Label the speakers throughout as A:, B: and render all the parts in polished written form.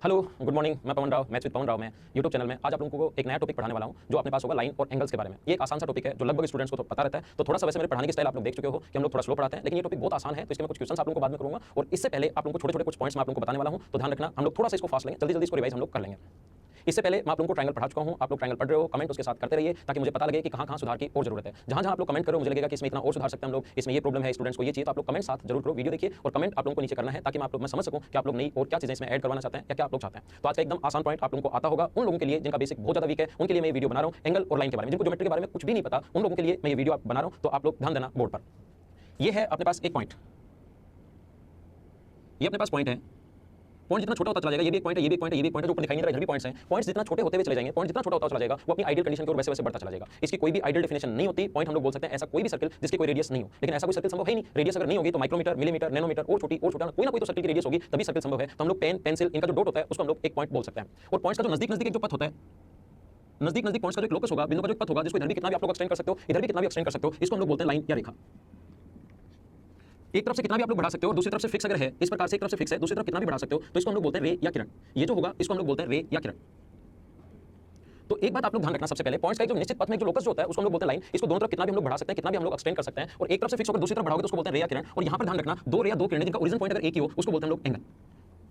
A: Hello good morning, मैं पवन Rao, maths with पवन राव में YouTube channel में आज आप लोगों को एक नया टॉपिक पढ़ाने वाला हूं जो अपने पास होगा लाइन और एंगल्स के बारे में। ये एक आसान सा टॉपिक है जो लगभग स्टूडेंट्स को तो पता रहता है। तो थोड़ा सा वैसे मेरे पढ़ाने की स्टाइल आप लोग देख चुके हो कि हम लोग थोड़ा स्लो पढ़ाते हैं, लेकिन ये टॉपिक बहुत आसान है। तो इसके मैं कुछ क्वेश्चन आप लोगों को बाद में करूंगा और इससे पहले आप लोगों को छोटे छोटे कुछ पॉइंट्स मैं आप लोगों को बताने वाला हूं। तो ध्यान रखना, हम लोग थोड़ा सा इसको फास्ट लेंगे, जल्दी जल्दी इसको रिवाइज हम लोग कर लेंगे। इससे पहले मैं आप लोगों को ट्रायंगल पढ़ा चुका हूं, आप लोग ट्रायंगल पढ़ रहे हो, कमेंट उसके साथ करते रहिए ताकि मुझे पता लगे कि कहां सुधार की और जरूरत है। जहां जहां आप लोग कमेंट करो मुझे लगेगा कि इसमें इतना और सुधार सकते हैं हम लोग, इसमें ये प्रॉब्लम है, स्टूडेंट्स को ये चाहिए, तो आप लोग कमेंट साथ जरूर करो, वीडियो देखिए और कमेंट आप लोगों को नीचे करना है ताकि मैं समझ सकूं कि आप लोग नई और क्या चीजें इसमें ऐड करवाना चाहते हैं या क्या आप लोग चाहते हैं। तो आज का एकदम आसान पॉइंट आप लोगों को आता होगा उन लोगों के लिए जिनका बेसिक बहुत ज्यादा वीक है, उनके लिए मैं ये वीडियो बना रहा हूं एंगल और लाइन के बारे में। जिनको ज्योमेट्री के बारे में कुछ भी नहीं पता उन लोगों के लिए मैं ये वीडियो बना रहा हूं, तो आप लोग ध्यान देना बोर्ड पर। ये है अपने पास एक पॉइंट, ये अपने पास पॉइंट है। पॉइंट जितना छोटा होता चला जाएगा, ये भी एक पॉइंट है, ये भी एक पॉइंट है, ये भी एक पॉइंट है, जो ऊपर दिखाई नहीं दे रहा है, इधर भी पॉइंट्स हैं। पॉइंट्स जितना छोटे होते हुए चले जाएंगे, पॉइंट जितना छोटा होता चला जाएगा, वो अपनी आइडियल कंडीशन की ओर वैसे वैसे बढ़ता चला जाएगा। इसकी कोई भी आइडियल डेफिनेशन नहीं होती। पॉइंट हम लोग बोल सकते हैं ऐसा कोई भी सर्कल जिसकी कोई रेडियस नहीं हो, लेकिन ऐसा कोई सर्कल संभव है नहीं। रेडियस अगर नहीं होगी तो माइक्रोमीटर, मिलीमीटर, नैनोमीटर और छोटी और छोटा कोई ना कोई तो सर्कल की रेडियस होगी, तभी सर्कल संभव है। तो हम लोग पेन, पेंसिल, इनका जो डॉट होता है उसको हम लोग एक पॉइंट बोल सकते हैं। और पॉइंट्स का जो नजदीक नजदीक एक जो पथ होता है, नजदीक नजदीक पॉइंट्स का जो एक लोकस होगा, बिंदु का जो पथ होगा, जिसको इधर भी कितना भी आप लोग एक्सटेंड कर सकते हो, इधर भी कितना भी एक्सटेंड कर सकते हो, इसको हम लोग बोलते हैं लाइन या रेखा। एक तरफ से कितना भी आप लोग बढ़ा सकते हो, दूसरी तरफ से फिक्स अगर है, इस प्रकार से एक तरफ से फिक्स है, दूसरी तरफ कितना भी बढ़ा सकते हो, तो इसको हम लोग बोलते हैं रे या किरण। ये जो होगा इसको हम लोग बोलते हैं रे या किरण। तो एक बात आप लोग ध्यान रखना, सबसे पहले पॉइंट्स का एक जो निश्चित पथ में जो लोकस जो होता है उसको हम लोग बोलते हैं लाइन। इसको दोनों तरफ कितना भी हम लोग बढ़ा सकते हैं, कितना भी हम लोग एक्सटेंड कर सकते हैं, और एक तरफ से फिक्स होकर दूसरी तरफ बढ़ाओगे तो उसको बोलते हैं रे या किरण। और यहां पर ध्यान रखना, दो रे या दो किरणें जिनका ओरिजिन पॉइंट अगर एक ही हो उसको बोलते हैं हम लोग एंगल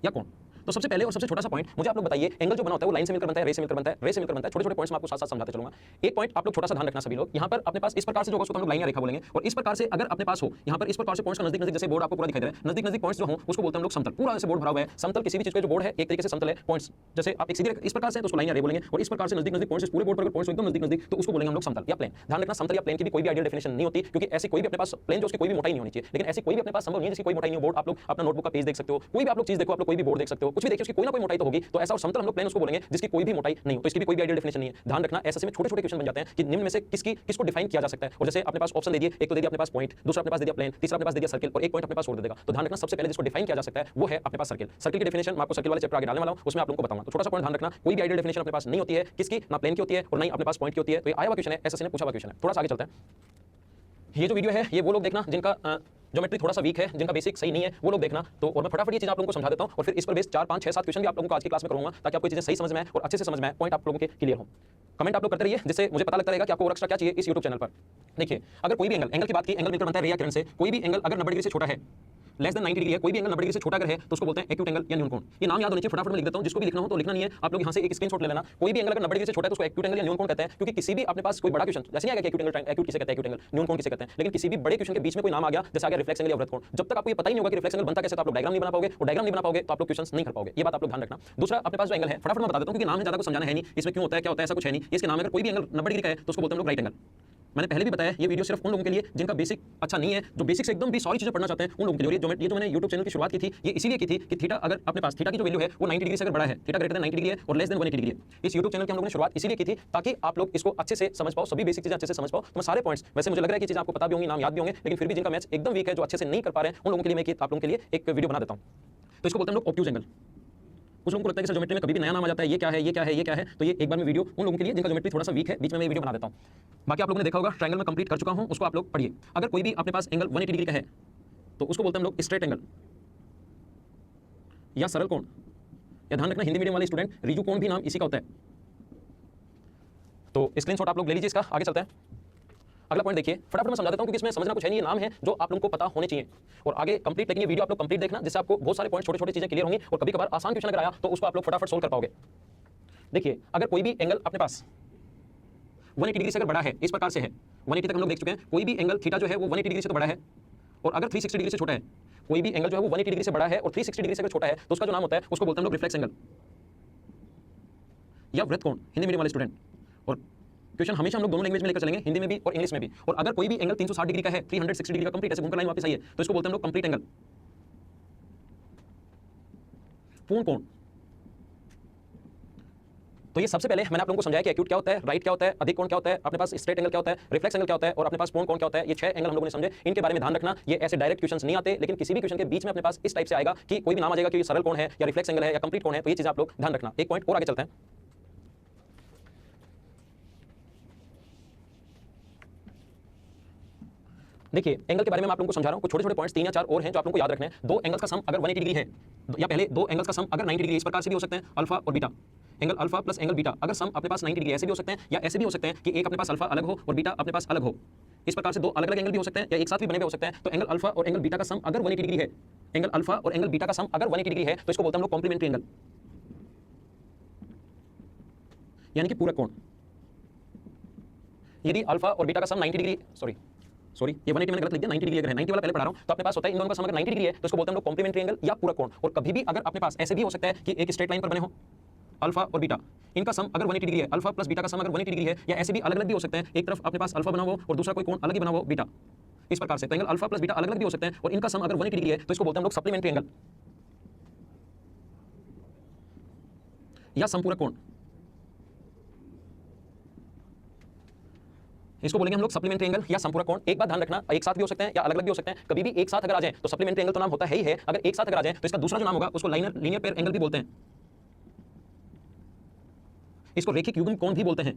A: या कोण। तो सबसे पहले और सबसे छोटा सा पॉइंट मुझे आप लोग बताइए, एंगल जो बना होता है वो लाइन से मिलकर बनता है, रे से मिलकर बनता है, रे से मिलकर बनता है। छोटे छोटे पॉइंट्स मैं आपको साथ साथ समझाते चलूंगा। एक पॉइंट आप लोग छोटा सा ध्यान रखना सभी लोग, यहां पर अपने पास इस प्रकार से जो होगा उसको हम लोग लाइन या रेखा बोलेंगे, और इस प्रकार से अगर अपने पास हो यहां पर इस प्रकार से पॉइंट्स का नजदीक नजदीक, जैसे बोर्ड आपको पूरा दिखाई दे रहा है, नजदीक नजदीक पॉइंट्स जो हो उसको बोलते हैं हम लोग समतल। पूरा ऐसे बोर्ड भरा हुआ है, समतल किसी भी चीज का जो बोर्ड है एक तरीके से समतल है। पॉइंट्स जैसे आप एक सीधे इस प्रकार से तो उसको लाइन या रे बोलेंगे, और इस प्रकार से नजदीक नजदीक पॉइंट्स पूरे बोर्ड पर अगर पॉइंट्स एकदम नजदीक नजदीक तो उसको बोलेंगे हम लोग समतल या प्लेन। ध्यान रखना, समतल या प्लेन की भी कोई भी आइडियल डेफिनेशन नहीं होती, क्योंकि ऐसी कोई भी अपने पास प्लेन जो उसकी कोई भी मोटाई नहीं होनी चाहिए, लेकिन ऐसी कोई भी अपने पास संभव नहीं है जिसकी कोई मोटाई नहीं हो। बोर्ड आप लोग अपना नोटबुक का पेज देख सकते हो, कोई भी आप लोग चीज देखो, आप लोग कोई भी बोर्ड देख सकते हो, कुछ भी देखिए उसकी कोई ना कोई मोटाई तो होगी। तो ऐसा और समतल हम लोग प्लेन उसको बोलेंगे जिसकी कोई भी मोटाई नहीं हो, तो इसकी भी कोई भी आइडियल डेफिनेशन नहीं है। ध्यान रखना, ऐसे में छोटे छोटे क्वेश्चन बन जाते हैं कि निम्न में से किसको डिफाइन किया जा सकता है। और जैसे अपने पास ऑप्शन दे दिए, एक तो दे दिया अपने पास पॉइंट, दूसरा अपने पास दे दिया प्लेन, तीसरा अपने पास दे दिया सर्कल, और एक पॉइंट अपने पास और दे देगा। तो ध्यान रखना, सबसे पहले जिसको डिफाइन किया जा सकता है वो है अपने पास सर्कल। सर्कल की डेफिनेशन मैं आपको सर्कल वाले चैप्टर आगे डालने वाला हूं, उसमें आप लोगों को बताऊंगा। तो छोटा सा पॉइंट ध्यान रखना, कोई भी आइडियल डेफिनेशन अपने पास नहीं होती है, किसकी, ना प्लेन की होती है और ना ही अपने पास पॉइंट की होती है। तो ये आया हुआ क्वेश्चन है, एसएससी ने पूछा हुआ क्वेश्चन है। थोड़ा सा आगे चलते हैं। ये जो वीडियो है ये वो लोग देखना जिनका ज्योमेट्री थोड़ा सा वीक है, जिनका बेसिक सही नहीं है, वो लोग देखना। तो और मैं फटाफट ये चीज आप लोगों को समझा देता हूं, और फिर इस पर बेस 4 5 6 7 क्वेश्चन भी आप लोगों को आज की क्लास में करूंगा, ताकि आपको चीजें सही समझ में आए और अच्छे से समझ में आए, पॉइंट आप लोगों के क्लियर हो। कमेंट आप लोग करते रहिए, जिससे मुझे पता लगता रहेगा कि आपको और एक्स्ट्रा क्या चाहिए इस YouTube चैनल पर। देखिए, अगर कोई भी एंगल की बात की, एंगल मिलकर बनता है रे या किरण से। कोई भी एंगल अगर 90 डिग्री से छोटा है, लेस देन 90 डिग्री है, कोई भी एंगल 90 डिग्री से छोटा अगर है तो उसको बोलते हैं एक्यूट एंगल या न्यून कोण। ये नाम याद होने चाहिए, फटाफट मैं लिख देता हूं, जिसको भी लिखना हो तो लिखना नहीं है, आप लोग यहां से एक स्क्रीनशॉट ले लेना। कोई भी एंगल अगर 90 डिग्री से छोटा है तो उसको एक्यूट एंगल या न्यून कोण कहते हैं, क्योंकि किसी भी अपने पास कोई बड़ा क्वेश्चन जैसे नहीं आएगा कि एक्यूट एंगल, एक्यूट किसे कहते हैं, एक्यूट एंगल न्यून कोण किसे कहते हैं, लेकिन किसी भी बड़े क्वेश्चन के बीच में कोई नाम आ गया, जैसे आ गया रिफ्लेक्स एंगल या वृत्त कोण, जब तक आपको ये पता ही नहीं होगा कि रिफ्लेक्स एंगल बनता कैसे, तो आप लोग डायग्राम नहीं बना पाओगे, और डायग्राम नहीं बना पाओगे तो आप लोग क्वेश्चंस नहीं कर पाओगे। ये बात आप लोग ध्यान रखना। दूसरा अपने पास जो एंगल है, फटाफट मैं बता देता हूं, क्योंकि नाम है, ज्यादा कुछ समझाना है नहीं, इसमें क्यों होता है क्या होता है ऐसा कुछ है नहीं। इसके नाम है, अगर कोई भी एंगल 90 डिग्री का है तो उसको बोलते हैं हम लोग राइट एंगल। मैंने पहले भी बताया, ये वीडियो सिर्फ उन लोगों के लिए जिनका बेसिक अच्छा नहीं है, जो बेसिक से एकदम भी सॉरी चीजें पढ़ना चाहते हैं, उन लोगों के लिए। ये जो मैंने YouTube चैनल की शुरुआत की थी, ये इसीलिए की थी कि थीटा अगर अपने पास थीटा की जो वैल्यू है वो 90 डिग्री से अगर बड़ा है, थीटा ग्रेटर देन 90 डिग्री है और लेस देन 180 डिग्री है, इस YouTube चैनल की हम लोगों ने शुरुआत इसीलिए की थी ताकि आप लोग इसको अच्छे से समझ पाओ, सभी बेसिक चीजें अच्छे से समझ पाओ। तो मैं सारे पॉइंट्स, वैसे मुझे लग रहा है कि चीजें आपको पता भी होंगी, नाम याद भी होंगे, लेकिन फिर भी जिनका मैथ्स एकदम वीक है, जो अच्छे से नहीं कर पा रहे हैं, उन लोगों के लिए मैं आप लोगों के लिए एक वीडियो बना देता हूं। तो इसको बोलते हैं हम लोग ऑब्ट्यूज एंगल। कुछ लोगों को लगता है कि ज्योमेट्री में कभी भी नया नाम आ जाता है, ये क्या है, ये क्या है, ये क्या है। तो ये एक बार में वीडियो उन लोगों के लिए जिनका ज्योमेट्री थोड़ा सा वीक है, बीच में मैं वीडियो बना देता हूं। बाकी आप लोगों ने देखा होगा, ट्रायंगल में कंप्लीट कर चुका हूं, उसको आप लोग पढ़िए। अगर कोई भी अपने पास एंगल 180 डिग्री का है तो उसको बोलते हैं हम लोग स्ट्रेट एंगल या सरल कोण, या ध्यान रखना हिंदी मीडियम वाले स्टूडेंट, रिजु कोण भी नाम इसी का होता है। तो स्क्रीनशॉट आप लोग ले लीजिए इसका। आगे चलते हैं, अगला पॉइंट देखिए, फटाफट मैं समझा देता हूं, क्योंकि इसमें समझना कुछ है नहीं, ये नाम है जो आप लोगों को पता होने चाहिए। और आगे कंप्लीट, लेकिन ये वीडियो आप लोग कंप्लीट देखना, जिससे आपको बहुत सारे पॉइंट छोटे छोटे चीजें क्लियर होंगी, और कभी कभार आसान क्वेश्चन अगर आया तो उसको आप लोग फटाफट सोल्व कर पाओगे। देखिए, अगर कोई भी एंगल अपने पास 180 डिग्री से अगर बड़ा है, इस प्रकार से है, 180 तक हम लोग देख चुके हैं, कोई भी एंगल थीटा जो है वो 180 डिग्री से तो बड़ा है, और अगर 360 डिग्री से छोटा है, कोई भी एंगल जो है वो 180 डिग्री से बड़ा है और 360 डिग्री से अगर छोटा है, तो उसका जो नाम होता है उसको बोलते हैं हम लोग रिफ्लेक्स एंगल या वृत्त कोण, हिंदी मीडियम वाले स्टूडेंट। और क्वेश्चन हमेशा हम लोग दोनों लैंग्वेज में लेकर चलेंगे, हिंदी में भी और इंग्लिश में भी। और अगर कोई भी एंगल 360 डिग्री का है, 360 डिग्री का कंप्लीट ऐसे घूमकर लाइन वापस आई है, तो इसको बोलते हैं हम लोग कंप्लीट एंगल, पूर्ण कोण। तो ये सबसे पहले मैंने आप लोगों को समझाया कि एक्यूट क्या होता है, राइट क्या होता है, अधिक कोण क्या होता है, अपने पास स्ट्रेट एंगल क्या होता है, रिफ्लेक्स एंगल क्या होता है, और अपने पास पूर्ण कोण क्या होता है। ये 6 एंगल हम लोगों ने समझे, इनके बारे में ध्यान रखना। ये ऐसे डायरेक्ट क्वेश्चंस नहीं आते, लेकिन किसी भी क्वेश्चन के बीच में अपने पास इस टाइप से आएगा कि कोई भी नाम आ जाएगा कि ये सरल कोण है या रिफ्लेक्स एंगल है या कंप्लीट कोण है। तो ये चीज आप लोग ध्यान रखना। एक पॉइंट और आगे चलते हैं। देखिए, एंगल के बारे में मैं आप लोगों को समझा रहा हूं, कुछ छोटे छोटे पॉइंट्स 3 या 4 और हैं जो आप लोगों को याद रखने हैं। दो एंगल्स का सम अगर 180 डिग्री है, या पहले दो एंगल्स का सम अगर 90 डिग्री इस प्रकार से भी हो सकते हैं, अल्फा और beta, angle alpha plus angle beta, अगर सम अपने पास 90 डिग्री ऐसे भी हो सकते हैं या ऐसे भी हो सकते हैं कि एक अपने पास अल्फा अलग हो और बीटा अपने पास अलग हो। इस प्रकार से दो अलग अलग एंगल भी हो सकते हैं या एक साथ भी बने हुए हो सकते हैं। तो एंगल अल्फा और एंगल बीटा का सम अगर 180 डिग्री है, एंगल अल्फा और एंगल बीटा का सम अगर 180 डिग्री है तो इसको बोलते हैं हम लोग कॉम्प्लीमेंट्री एंगल, यानी कि पूरक कोण। यदि अल्फा और बीटा का सम 90 डिग्री, सॉरी ये 180 मैंने गलत लिख दिया, 90 डिग्री अगर है, 90 वाला पहले पढ़ा रहा हूं, तो अपने पास होता है इन दोनों का सम अगर 90 डिग्री है तो इसको बोलते हैं हम लोग कॉम्प्लीमेंट्री एंगल या पूरक कोण। और कभी भी अगर अपने पास ऐसे भी हो सकता है कि एक स्ट्रेट लाइन पर बने हो अल्फा और बीटा, इनका सम अगर 180 डिग्री है, अल्फा प्लस बीटा का सम अगर 180 डिग्री है, या ऐसे भी अलग अलग भी हो सकते हैं, एक तरफ अपने पास अल्फा बना हो और दूसरा कोई कोण अलग ही बना हो बीटा, इस प्रकार से। तो एंगल अल्फा प्लस बीटा अलग अलग भी हो सकते हैं और इनका सम अगर 180 डिग्री है तो इसको बोलते हैं हम लोग सप्लीमेंट्री एंगल या संपूरक कोण। इसको बोलेंगे हम लोग सप्लीमेंट्री एंगल या संपूरक कोण। एक बात ध्यान रखना, एक साथ भी हो सकते हैं या अलग अलग भी हो सकते हैं। कभी भी एक साथ अगर आ जाए तो सप्लीमेंट्री एंगल तो नाम होता है ही है, अगर एक साथ अगर आ जाए तो इसका दूसरा जो नाम होगा उसको लीनियर पेयर एंगल भी बोलते हैं, इसको रेखिक युग्म कोण भी बोलते हैं।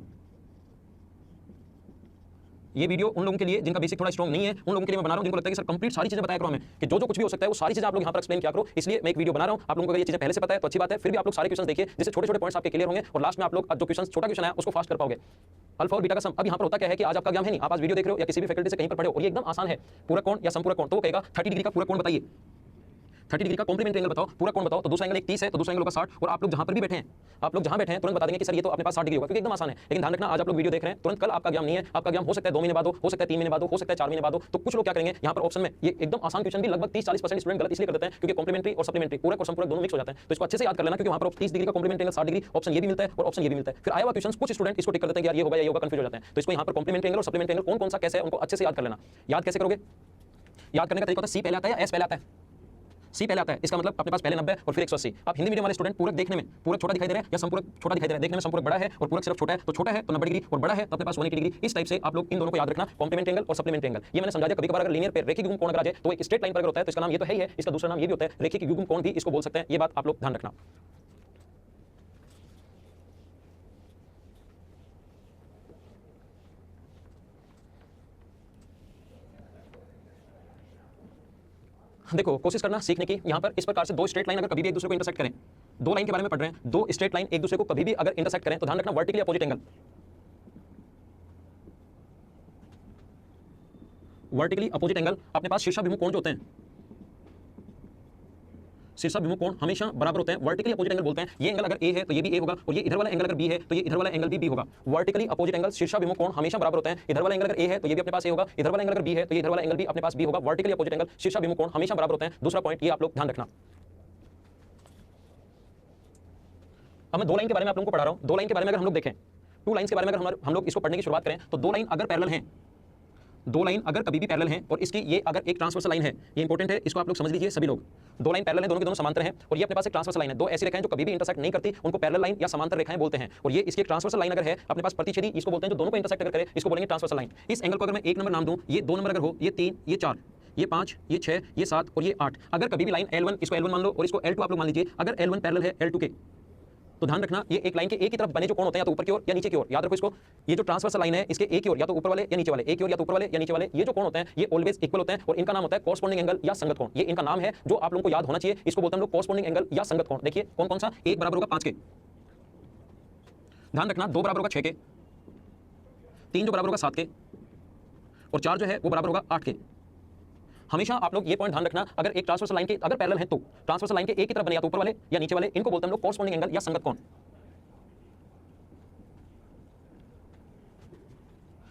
A: ये वीडियो उन लोगों के लिए जिनका बेसिक थोड़ा स्ट्रॉन्ग नहीं है, उन लोगों के लिए मैं बना रहा हूं जिनको लगता है कि सर कंप्लीट सारी चीजें बताया करो हमें, कि जो कुछ भी हो सकता है वो सारी चीजें आप लोग यहां पर एक्सप्लेन किया करो। इसलिए मैं एक वीडियो बना रहा हूं। आप लोगों को अगर ये चीजें पहले से पता है तो अच्छी बात है, फिर भी आप लोग सारे क्वेश्चन देखिए जिससे छोटे छोटे पॉइंट्स आपके क्लियर होंगे और लास्ट में आप लोग जो क्वेश्चन छोटा क्वेश्चन है उसको फास्ट कर पाओगे। अल्फा और बीटा का सम। अब यहाँ पर होता क्या है कि आज आपका एग्जाम है नहीं, आप आज वीडियो देख रहे हो या किसी भी फैकल्टी से कहीं पर पढ़े हो और ये एकदम आसान है, पूरक कोण या संपूरक कोण। तो वो कहेगा 30 डिग्री का पूरक कोण बताइए, 30 डिग्री का कॉम्प्लीमेंट्री एंगल बताओ, पूरा कोण बताओ। तो दूसरा एंगल एक 30 है तो दूसरा एंगल होगा 60। और आप लोग जहां पर भी बैठे हैं, आप लोग जहां बैठे हैं तुरंत बता देंगे कि सर ये तो अपने पास 60 डिग्री होगा, क्योंकि एकदम आसान है। लेकिन ध्यान रखना, आज आप लोग वीडियो देख रहे हैं, तुरंत कल आपका एग्जाम नहीं है। आपका एग्जाम हो सकता है 2 महीने बाद हो सकता है 3 महीने बाद हो सकता है 4 महीने बाद हो। तो कुछ लोग क्या करेंगे, यहाँ पर ऑप्शन में ये एकदम आसान क्वेश्चन भी लगभग 30-40% स्टूडेंट गलत इसलिए कर देते हैं क्योंकि कॉम्प्लीमेंट्री और सप्लीमेंट्री, पूरक और संपूरक दोनों मिक्स हो जाते हैं। तो इसको अच्छे से याद कर लेना, क्योंकि वहां पर 30 डिग्री का कॉम्प्लीमेंट्री एंगल 60 डिग्री ऑप्शन ये भी मिलता है और ऑप्शन ये भी मिलता है। फिर आया हुआ क्वेश्चन कुछ स्टूडेंट इसको टिक कर देते हैं कि यार ये होगा या ये होगा, कंफ्यूज हो जाते हैं। तो इसको यहाँ पर कॉम्प्लीमेंट्री एंगल और सप्लीमेंट्री एंगल कौन सा कैसे है उनको अच्छे से याद कर लेना। याद कैसे करोगे, याद करने का तरीका होता है सी पहले आता है या एस पहले आता है। सी पहले आता है, इसका मतलब अपने पास पहले 90 और फिर 180। आप हिंदी मीडियम वाले स्टूडेंट पूरक देखने में पूरक छोटा दिखाई दे रहा है या संपूरक छोटा दिखाई दे रहा है, देखने में संपूरक बड़ा है और पूरक सिर्फ छोटा है। तो छोटा है तो 90 डिग्री और बड़ा है तो अपने पास 180 डिग्री। इस टाइप से आप लोग इन दोनों को याद रखना, कॉम्प्लीमेंट्री एंगल और सप्लीमेंट्री एंगल। ये मैंने समझा दिया। कभी कभार अगर लीनियर पेयर रेखिक युग्म कोण अगर आ जाए तो एक स्ट्रेट लाइन पर अगर होता है तो इसका नाम ये तो है ही है, इसका दूसरा नाम ये भी होता है, रेखिक युग्म कोण भी इसको बोल सकते हैं। ये बात आप लोग ध्यान रखना। देखो कोशिश करना सीखने की। यहां पर इस प्रकार से दो स्ट्रेट लाइन अगर कभी भी एक दूसरे को इंटरसेक्ट करें, दो लाइन के बारे में पढ़ रहे हैं, दो स्ट्रेट लाइन एक दूसरे को कभी भी अगर इंटरसेक्ट करें तो ध्यान रखना vertically opposite angle, vertically opposite angle अपने पास शीर्षाभिमुख कोण जो होते हैं, शीर्षाभिमुख कोण हमेशा बराबर होते हैं, वर्टिकली अपोजिट एंगल बोलते हैं। ये एंगल अगर ए है तो ये भी ए होगा और ये इधर वाला एंगल अगर बी है तो ये इधर वाला एंगल भी बी होगा। वर्टिकली अपोजिट एंगल शीर्षाभिमुख कोण हमेशा बराबर होते हैं। इधर वाला एंगल अगर ए है तो ये भी अपने पास ए होगा, इधर वाला एंगल अगर बी है तो ये इधर वाला एंगल भी अपने पास बी होगा। वर्टिकली अपोजिट एंगल शीर्षाभिमुख कोण हमेशा बराबर होते हैं। दूसरा पॉइंट ये आप लोग ध्यान रखना। अब मैं दो लाइन के बारे में आप लोगों को पढ़ा रहा हूं। दो लाइन के बारे में अगर हम लोग देखें, टू लाइन्स के बारे में अगर हम लोग इसको पढ़ने की शुरुआत करें तो दो लाइन अगर पैरेलल हैं, दो लाइन अगर कभी भी पैरेलल हैं और इसकी ये अगर एक ट्रांसवर्सल लाइन है, ये इंपॉर्टेंट है, इसको आप लोग समझ लीजिए सभी लोग। दो लाइन पैरेलल हैं, दोनों के दोनों समांतर हैं और ये अपने पास एक ट्रांसवर्सल लाइन है। दो ऐसी रेखाएं जो कभी भी इंटरसेक्ट नहीं करती उनको पैरेलल लाइन या समांतर रेखाएं बोलते हैं। और ये इसकी एक ट्रांसवर्सल लाइन अगर है अपने पास प्रतिच्छेदी, इसको बोलते हैं, जो दोनों को इंटरसेक्ट अगर करे इसको बोलेंगे ट्रांसवर्सल लाइन। इस एंगल को अगर मैं एक नंबर नाम दूं, ये 2 नंबर अगर हो, ये 3, ये 4, ये 5, ये 6, ये 7 और ये 8, अगर कभी भी लाइन L1, इसको L1 मान लो और इसको L2 आप लोग मान लीजिए, अगर L1 पैरेलल है L2 के, तो ध्यान रखना ये एक लाइन के एक ही तरफ बने जो कोण होते हैं या तो ऊपर की ओर या नीचे की ओर, याद रखो इसको। ये जो ट्रांसवर्सल लाइन है इसके एक ही ओर या तो ऊपर वाले या नीचे वाले, एक ही ओर या तो ऊपर वाले या नीचे वाले, ये जो कोण होते हैं ये ऑलवेज इक्वल होते हैं और इनका नाम होता है कॉरस्पॉन्डिंग एंगल या संगत कोण। ये इनका नाम है जो आप लोगों को याद होना चाहिए। इसको बोलते हैं हम लोग कॉरस्पॉन्डिंग एंगल या संगत कोण। देखिए कौन कौन सा, एक बराबर होगा 5 के, ध्यान रखना, 2 बराबर होगा 6 के, 3 जो बराबर होगा 7 के और 4 जो है वो बराबर होगा 8 के। हमेशा आप लोग ये पॉइंट ध्यान रखना, अगर एक ट्रांसवर्सल लाइन के अगर पैरेलल है तो ट्रांसवर्सल लाइन के एक ही तरफ बने या तो ऊपर वाले या नीचे वाले, इनको बोलते हैं हम लोग कॉरस्पॉन्डिंग एंगल या संगत कोण।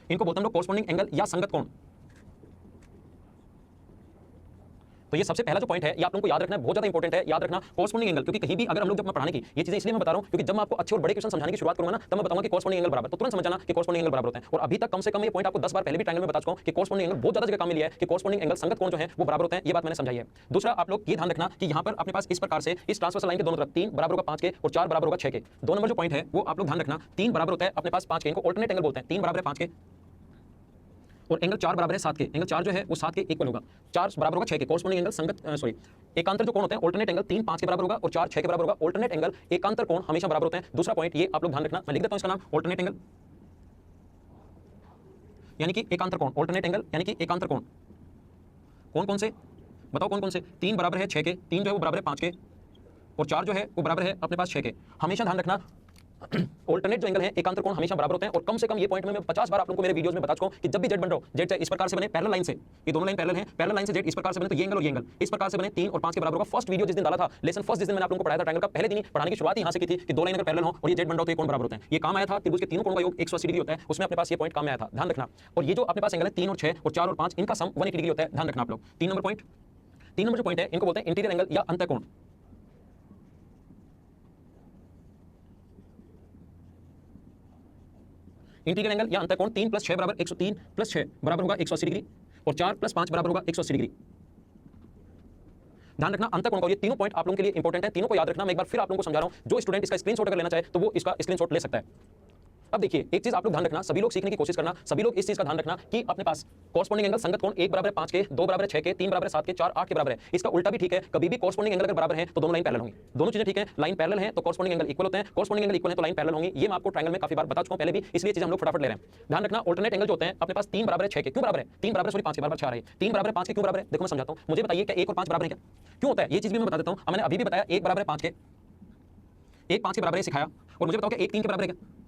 A: इनको बोलते हैं हम लोग कॉरस्पॉन्डिंग एंगल या संगत कोण। तो ये सबसे पहला जो पॉइंट है ये आप लोगों को याद रखना है, बहुत ज्यादा इंपॉर्टेंट है, याद रखना कॉरस्पॉन्डिंग एंगल। क्योंकि कहीं भी अगर हम लोग जब मैं पढ़ाने की ये चीजें इसलिए मैं बता रहा हूं क्योंकि जब मैं आपको अच्छे और बड़े क्वेश्चन समझाने की शुरुआत करूंगा ना तब मैं बताऊंगा कि कॉरस्पॉन्डिंग एंगल बराबर, तो तुरंत समझ जाना कि कॉरस्पॉन्डिंग एंगल बराबर होते हैं। और अभी तक कम से कम ये पॉइंट आपको 10 बार पहले भी ट्रायंगल में बता चुका हूं कि कॉरस्पॉन्डिंग एंगल बहुत ज्यादा जगह काम में लिया है कि कॉरस्पॉन्डिंग एंगल संगत कोण जो है वो बराबर होते हैं। ये बात मैंने समझाई है। दूसरा आप लोग ये ध्यान रखना कि यहां पर अपने पास इस प्रकार से इस ट्रांसवर्सल लाइन के दोनों तरफ 3 बराबर होगा 5 के और 4 बराबर होगा 6 के। 2 नंबर जो पॉइंट है वो आप लोग ध्यान रखना, 3 बराबर होता है अपने पास 5 के, इनको ऑल्टरनेट एंगल बोलते हैं। 3 बराबर है 5 के और एंगल 4 बराबर है 7 के, एंगल 4 जो है वो 7 के इक्वल होगा, 4 बराबर होगा 6 के। कॉरस्पॉन्डिंग एंगल संगत एकांतर जो कोण होते हैं ऑल्टरनेट एंगल 3 5 के बराबर होगा और 4 6 के बराबर होगा। ऑल्टरनेट एंगल एकांतर कोण हमेशा बराबर होते हैं। दूसरा पॉइंट ये आप लोग ध्यान रखना, मैं लिख देता हूं इसका नाम ऑल्टरनेट एंगल, यानी कि एकांतर कोण। ऑल्टरनेट एंगल यानी कि एकांतर कोण कौन कौन से बताओ, कौन कौन से? 3 बराबर है 6 के, 3 जो है वो बराबर है 5 के और 4 जो है वो बराबर है अपने पास 6 के। हमेशा ध्यान रखना ऑल्टरनेट जो एंगल है एकांतर कोण हमेशा बराबर होते हैं, और कम से कम ये पॉइंट में मैं 50 बार आप लोगों को मेरे वीडियोस में बता चुका हूं कि जब भी जेड बन रहा हो, जेड चाहे इस प्रकार से बने पैरेलल लाइन से, ये दोनों लाइन पैरेलल हैं, पैरेलल लाइन से जेड इस प्रकार से बने तो ये एंगल और ये एंगल इस प्रकार से बने 3 और 5 के बराबर होगा। फर्स्ट वीडियो जिस दिन डाला था, लेसन फर्स्ट जिस दिन मैंने आप लोगों को पढ़ाया था ट्रायंगल का, पहले दिन ही पढ़ाने की शुरुआत यहां से की थी कि दो लाइन अगर पैरेलल हो और ये जेड बन रहा हो तो ये कोण बराबर होते हैं। ये काम आया था, त्रिभुज के तीनों कोणों का योग 180 डिग्री होता है, उसमें अपने पास ये पॉइंट काम में आया था, ध्यान रखना। और ये जो अपने पास एंगल है 3 और 6 और 4 और 5 इनका सम 180 डिग्री होता है, ध्यान रखना आप लोग। 3 नंबर पॉइंट, 3 नंबर जो पॉइंट है इनको बोलते हैं इंटीरियर एंगल या अंतःकोण। इंटीरियर एंगल या अंतःकोण 3 + 6 बराबर 103 + 6 बराबर होगा 180 डिग्री और 4 + 5 बराबर होगा 180 डिग्री। ध्यान रखना अंतःकोण का, ये तीनों पॉइंट आप लोगों के लिए इंपॉर्टेंट है, तीनों को याद रखना। मैं एक बार फिर आप लोगों को समझा रहा हूं, जो स्टूडेंट इसका स्क्रीनशॉट अगर लेना चाहे तो वो इसका स्क्रीनशॉट ले सकता है। अब देखिए एक चीज आप लोग ध्यान रखना, सभी लोग सीखने की कोशिश करना, सभी लोग इस चीज का ध्यान रखना कि अपने पास कॉरस्पॉन्डिंग एंगल संगत कोण 1 बराबर 5 के, 2 बराबर 6 के, 3 बराबर 7 के, 4 8 के बराबर है। इसका उल्टा भी ठीक है, कभी भी कॉरस्पॉन्डिंग एंगल अगर बराबर है तो दोनों लाइन पैरेलल होंगी, दोनों चीजें ठीक है। लाइन पैरेलल है तो कॉरस्पॉन्डिंग एंगल इक्वल होते हैं, कॉरस्पॉन्डिंग एंगल इक्वल है तो लाइन पैरेलल होंगी। ये मैं आपको ट्रायंगल में काफी बार बता चुका हूं पहले भी, इसलिए चीजें हम लोग फटाफट ले रहे हैं। ध्यान रखना ऑल्टरनेट एंगल जो होते हैं अपने पास 3 बराबर है 6 के, क्यों बराबर है? 3 बराबर सॉरी 5 के बराबर 4 है, 3 बराबर 5 के क्यों बराबर है? देखो मैं समझाता हूं, मुझे बताइए क्या 1 और 5 बराबर है क्या? क्यों होता है ये चीज भी मैं बता देता हूं। मैंने अभी भी बताया 1 बराबर 5 के, 1 5 के बराबर है सिखाया, और मुझे बताओ क्या 1 3 के बराबर है क्या?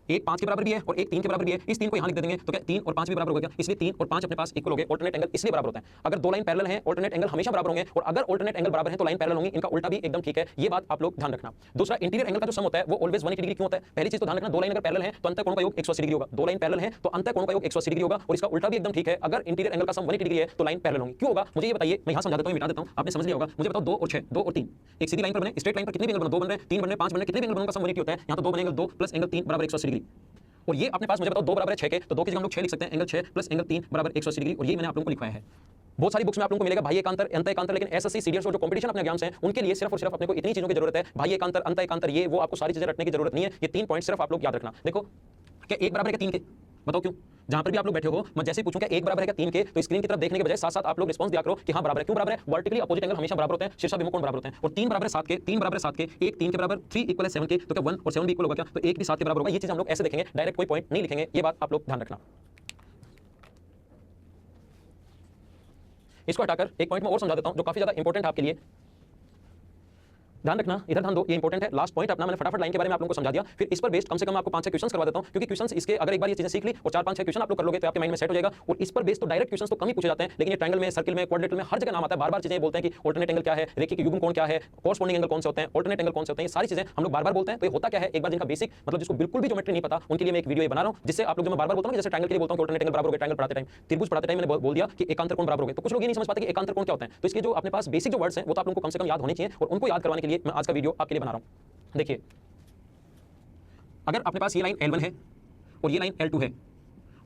A: 1 5 के बराबर भी है और 1 3 के बराबर भी है। इस 3 को यहां लिख देंगे तो क्या 3 और 5 भी बराबर हो गया? इसलिए 3 और 5 अपने पास इक्वल हो गए। ऑल्टरनेट एंगल इसलिए बराबर होता है, अगर दो लाइन पैरेलल हैं ऑल्टरनेट एंगल हमेशा बराबर होंगे, और अगर ऑल्टरनेट एंगल बराबर है तो लाइन पैरेलल होंगी। इनका उल्टा भी एकदम ठीक है, ये बात आप लोग ध्यान रखना। दूसरा इंटीरियर एंगल का जो सम होता है वो ऑलवेज 180 डिग्री क्यों होता है? पहली चीज तो ध्यान रखना, दो लाइन अगर पैरेलल है तो अंतःकोण का योग 180 डिग्री होगा। दो लाइन पैरेलल है तो अंतःकोण का योग 180 डिग्री होगा, और इसका उल्टा भी एकदम ठीक है, अगर इंटीरियर एंगल का सम 180 डिग्री है तो लाइन पैरेलल होंगी। क्यों होगा मुझे ये बताइए, मैं यहां समझा देता हूं, मिटा देता हूं, आपने समझ लिया होगा। मुझे बताओ 2 और 6, 2 और 3 एक सीधी लाइन पर बने, स्ट्रेट लाइन पर कितने भी एंगल बने? 2 बन रहे हैं, 3 बन रहे हैं, 5 बन रहे हैं, कितने भी एंगल बनने का सम 180 होता है। यहां तो 2 बनेंगे, 2 + एंगल 3 बराबर 180 डिग्री। और ये अपने पास मुझे बताओ 2 बराबर है 6 के, तो 2 की जगह हम लोग 6 लिख सकते हैं, एंगल 6 + एंगल 3 बराबर 180 डिग्री। और ये मैंने आप लोगों को लिखवाया है। बहुत सारी बुक्स में आप लोगों को मिलेगा भाई एकांतर अंत एकांतर, लेकिन एसएससी सीडीएस और जो कंपटीशन अपने एग्जाम्स हैं उनके लिए सिर्फ और सिर्फ अपने को इतनी चीजों की जरूरत है, भाई एकांतर अंत एकांतर, ये वो आपको सारी चीजें रटने की जरूरत नहीं है। ये 3 पॉइंट सिर्फ आप लोग याद रखना। देखो क्या 1 बराबर है क्या 3 के? बताओ क्यों? जहां पर भी आप लोग बैठे हो, मैं जैसे ही पूछूं क्या 1 बराबर है क्या 3 के, तो स्क्रीन की तरफ देखने के बजाय साथ साथ आप लोग रिस्पांस दिया करो कि हां बराबर है। क्यों बराबर है? वर्टिकली अपोजिट एंगल हमेशा बराबर होते हैं, शीर्षाभिमुख कोण बराबर होते हैं। और 3 बराबर है 7 के, 3 बराबर है 7 के, 1 3 के बराबर, 3 इक्वल है 7 के, तो क्या 1 और 7 भी इक्वल होगा क्या? तो 1 भी 7 के बराबर होगा। ये चीज हम लोग ऐसे देखेंगे, डायरेक्ट कोई पॉइंट नहीं लिखेंगे, ये बात आप लोग ध्यान रखना। इसको हटाकर एक पॉइंट में और समझा देता हूं जो काफी ज्यादा इंपॉर्टेंट है आपके लिए। ध्यान रखना, इधर ध्यान दो, ये इंपॉर्टेंट है। लास्ट पॉइंट अपना मैंने फटाफट लाइन के बारे में आप लोगों को समझा दिया, फिर इस पर बेस्ड कम से कम आपको 5-6 क्वेश्चंस करवा देता हूं, क्योंकि क्वेश्चंस इसके अगर एक बार ये चीजें सीख ली और 4-5-6 क्वेश्चन आप लोग कर लोगे तो आपके माइंड में सेट हो जाएगा। और इस पर बेस्ड तो डायरेक्ट क्वेश्चंस तो कम ही पूछे जाते हैं, लेकिन ये ट्रायंगल में, सर्किल में, क्वाड्रेटर में हर जगह नाम आता है। बार-बार चीजें बोलते हैं कि ऑल्टरनेट एंगल क्या है, रेखीय युग्म कोण क्या है, कॉरस्पॉन्डिंग एंगल कौन से होते हैं, ऑल्टरनेट एंगल कौन से होते हैं, ये सारी चीजें हम लोग बार-बार बोलते हैं। तो ये होता क्या है, एक बार जिनका बेसिक मतलब जिसको बिल्कुल भी ज्योमेट्री नहीं पता उनके लिए मैं एक वीडियो बना रहा हूं, जिससे आप लोग जो मैं बार-बार बोलता हूं, जैसे ट्रायंगल के लिए बोलता हूं कि ऑल्टरनेट एंगल बराबर हो गए, ट्रायंगल पढ़ाते टाइम, त्रिभुज पढ़ाते टाइम मैंने बोल दिया कि एकांतर कोण बराबर हो गए, तो कुछ लोग ये नहीं समझ पाते कि एकांतर कोण क्या होता है। तो इसके जो अपने पास बेसिक जो वर्ड्स हैं वो तो आप लोगों को कम से कम याद होने चाहिए, और उनको याद करवाने के लिए मैं आज का वीडियो आपके लिए बना रहा हूं। देखिए अगर अपने पास ये लाइन L1 है और ये लाइन L2 है,